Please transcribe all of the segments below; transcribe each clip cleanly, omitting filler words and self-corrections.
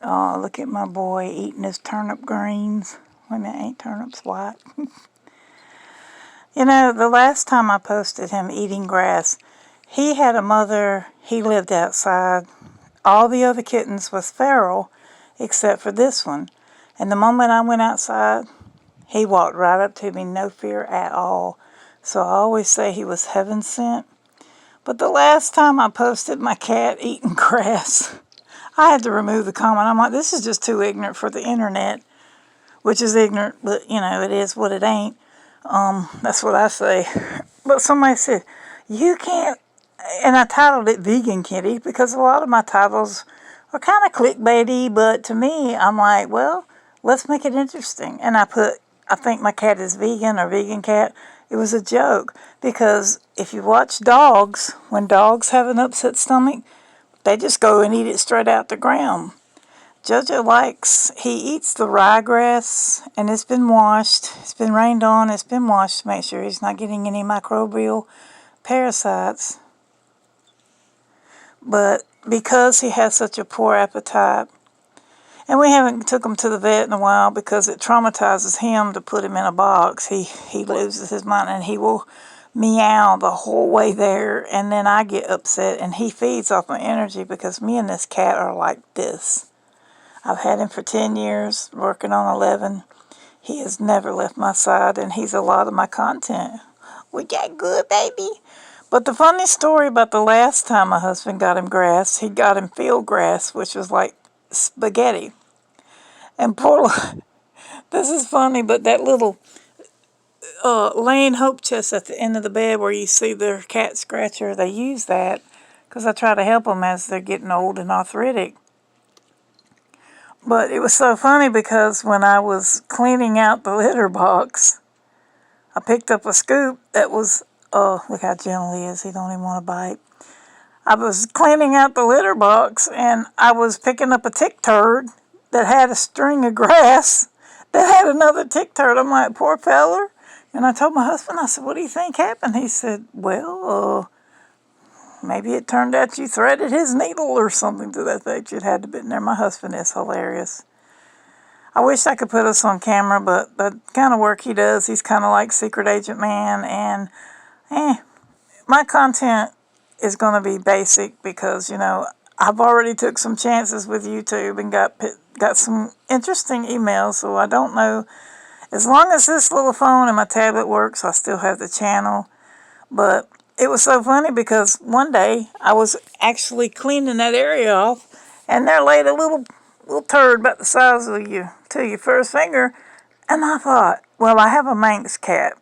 Oh, look at my boy eating his turnip greens when it ain't turnips white. You know, the last time I posted him eating grass, he had a mother, he lived outside. All the other kittens was feral except for this one. And the moment I went outside, he walked right up to me, no fear at all. So I always say he was heaven sent. But the last time I posted my cat eating grass, I had to remove the comment. I'm like, this is just too ignorant for the internet, which is ignorant, but you know, it is what it ain't. That's what I say. But somebody said, you can't, and I titled it Vegan Kitty because a lot of my titles are kind of clickbaity, but to me, I'm like, well, let's make it interesting. And I put, I think my cat is vegan or vegan cat. It was a joke because if you watch dogs, when dogs have an upset stomach, they just go and eat it straight out the ground. Jojo likes, he eats the ryegrass and it's been washed. It's been rained on, it's been washed to make sure he's not getting any microbial parasites. But because he has such a poor appetite, and we haven't took him to the vet in a while because it traumatizes him to put him in a box. He loses his mind and he will meow the whole way there, and then I get upset and he feeds off my energy because me and this cat are like this. I've had him for 10 years, working on 11. He has never left my side, and he's a lot of my content. We got good, baby. But the funny story about the last time my husband got him grass, he got him field grass, which was like spaghetti. And poor, this is funny, but that little laying hope chest at the end of the bed where you see their cat scratcher, they use that because I try to help them as they're getting old and arthritic. But it was so funny because when I was cleaning out the litter box, I picked up a scoop that was, oh, look how gentle he is. He don't even want to bite. I was cleaning out the litter box and I was picking up a tick turd that had a string of grass that had another tick turd. I'm like, poor feller. And I told my husband, I said, what do you think happened? He said, well, maybe it turned out you threaded his needle or something to that effect. It had to be in there. My husband is hilarious. I wish I could put us on camera, but the kind of work he does, he's kind of like Secret Agent Man. And my content is going to be basic because, you know, I've already took some chances with YouTube and got some interesting emails, so I don't know. As long as this little phone and my tablet works, I still have the channel. But it was so funny because one day I was actually cleaning that area off, and there laid a little turd about the size of your first finger. And I thought, well, I have a Manx cat,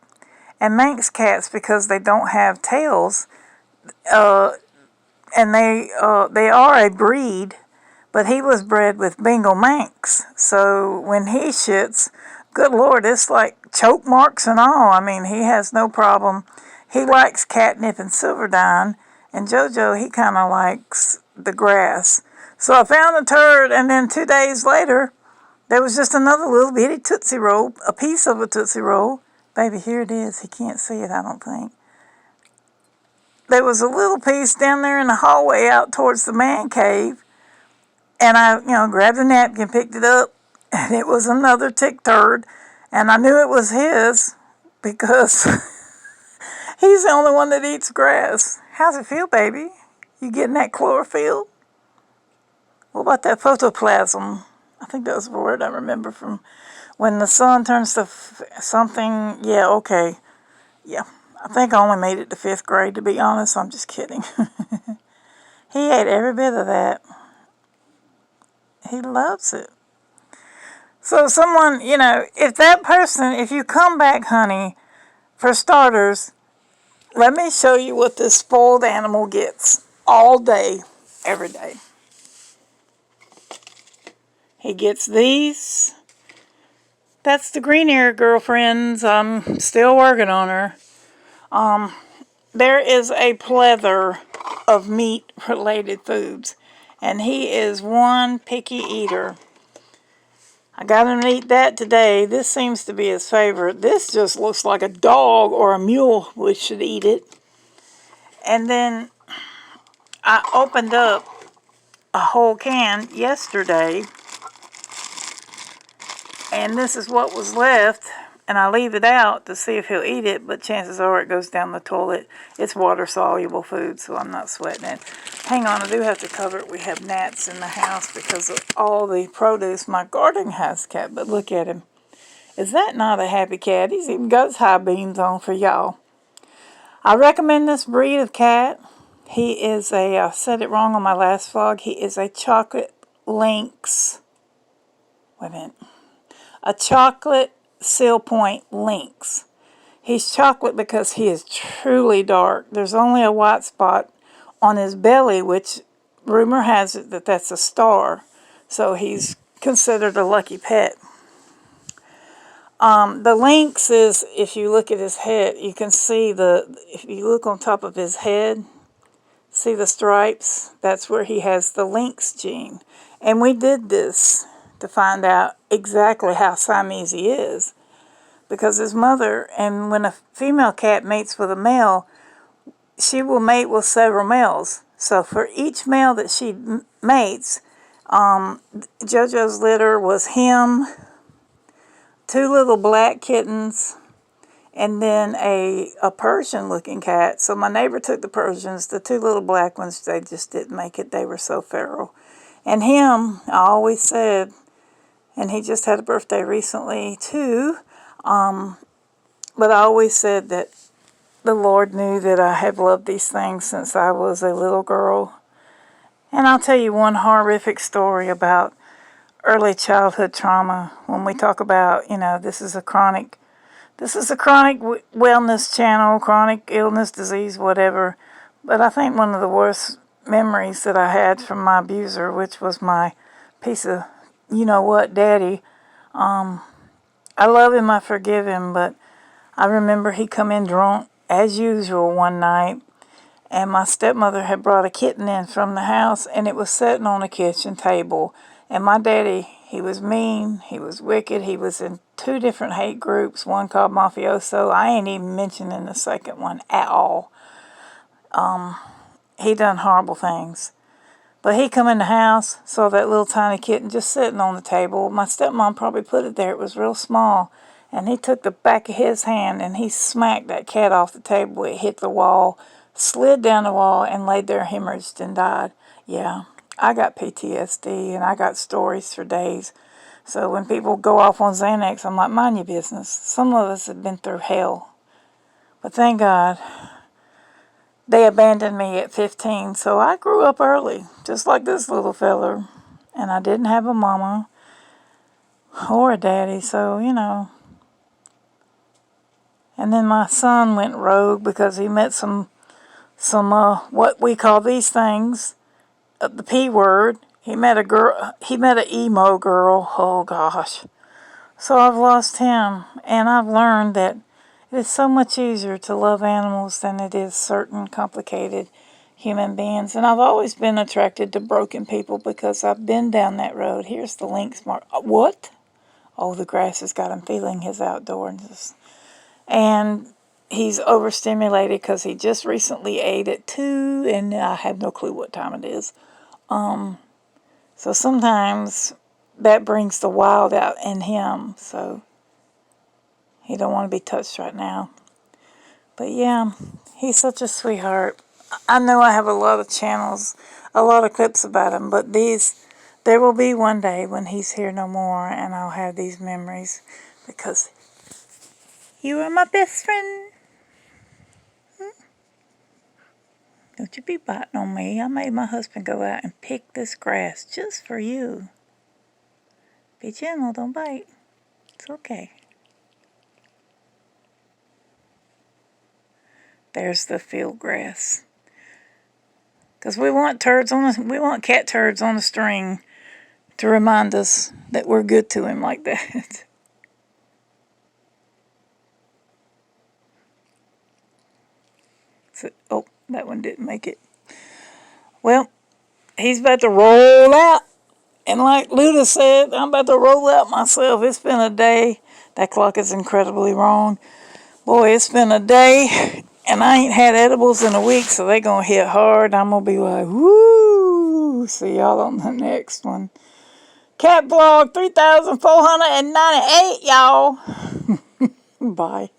and Manx cats, because they don't have tails, and they are a breed, but he was bred with Bengal Manx. So when he shits, good Lord, it's like choke marks and all. I mean, he has no problem. He likes catnip and silverdine, and Jojo, he kind of likes the grass. So I found the turd, and then 2 days later, there was just another little bitty Tootsie Roll, a piece of a Tootsie Roll. Baby, here it is. He can't see it, I don't think. There was a little piece down there in the hallway out towards the man cave, and I, grabbed a napkin, picked it up, and it was another tick turd, and I knew it was his because he's the only one that eats grass. How's it feel, baby? You getting that chlorophyll? What about that photoplasm? I think that was the word I remember from when the sun turns to something. Yeah, okay. Yeah, I think I only made it to 5th grade, to be honest. I'm just kidding. He ate every bit of that. He loves it. So someone, if that person, if you come back, honey, for starters, let me show you what this spoiled animal gets all day, every day. He gets these. That's the green ear, girlfriends. I'm still working on her. There is a plethora of meat-related foods, and he is one picky eater. I got him to eat that today. This seems to be his favorite. This just looks like a dog or a mule which should eat it. And then I opened up a whole can yesterday And this is what was left. And I leave it out to see if he'll eat it, but chances are it goes down the toilet. It's water-soluble food, so I'm not sweating it. Hang on, I do have to cover it. We have gnats in the house because of all the produce my garden has kept. But look at him. Is that not a happy cat? He's even got his high beams on for y'all. I recommend this breed of cat. He is I said it wrong on my last vlog. He is a chocolate lynx. Wait a minute. A chocolate seal point lynx. He's chocolate because he is truly dark. There's only a white spot on his belly, which rumor has it that that's a star. So he's considered a lucky pet. The lynx is, if you look at his head, you can see if you look on top of his head, see the stripes? That's where he has the lynx gene. And we did this to find out exactly how Siamese he is. Because his mother, and when a female cat mates with a male, she will mate with several males. So for each male that she mates, JoJo's litter was him, 2 little black kittens, and then a Persian-looking cat. So my neighbor took the Persians. The 2 little black ones, they just didn't make it. They were so feral. And him, I always said, and he just had a birthday recently too, but I always said that the Lord knew that I have loved these things since I was a little girl. And I'll tell you one horrific story about early childhood trauma. When we talk about, this is a chronic wellness channel, chronic illness, disease, whatever. But I think one of the worst memories that I had from my abuser, which was my piece of, daddy. I love him, I forgive him, but I remember he come in drunk as usual one night, and my stepmother had brought a kitten in from the house, and it was sitting on a kitchen table. And my daddy, he was mean, he was wicked, he was in 2 different hate groups, one called Mafioso. I ain't even mentioning the second one at all. He done horrible things. But he come in the house, saw that little tiny kitten just sitting on the table. My stepmom probably put it there. It was real small. And he took the back of his hand and he smacked that cat off the table. It hit the wall, slid down the wall, and laid there hemorrhaged and died. Yeah, I got PTSD and I got stories for days. So when people go off on Xanax, I'm like, mind your business. Some of us have been through hell. But thank God, they abandoned me at 15, so I grew up early, just like this little feller. And I didn't have a mama or a daddy, so, And then my son went rogue because he met some what we call these things, the P word. He met an emo girl. Oh gosh. So I've lost him, and I've learned that it's so much easier to love animals than it is certain complicated human beings. And I've always been attracted to broken people because I've been down that road. Here's the lynx mark. What? Oh, the grass has got him feeling his outdoors. And he's overstimulated because he just recently ate at 2, and I have no clue what time it is. So sometimes that brings the wild out in him. So he don't want to be touched right now. But yeah, he's such a sweetheart. I know I have a lot of channels, a lot of clips about him, but there will be one day when he's here no more and I'll have these memories because you are my best friend. Don't you be biting on me. I made my husband go out and pick this grass just for you. Be gentle, don't bite. It's okay. There's the field grass. Because we want cat turds on a string to remind us that we're good to him like that. So, oh, that one didn't make it. Well, he's about to roll out. And like Luda said, I'm about to roll out myself. It's been a day. That clock is incredibly wrong. Boy, it's been a day. And I ain't had edibles in a week, so they going to hit hard. I'm going to be like, woo. See y'all on the next one. Cat Vlog 3498, y'all. Bye.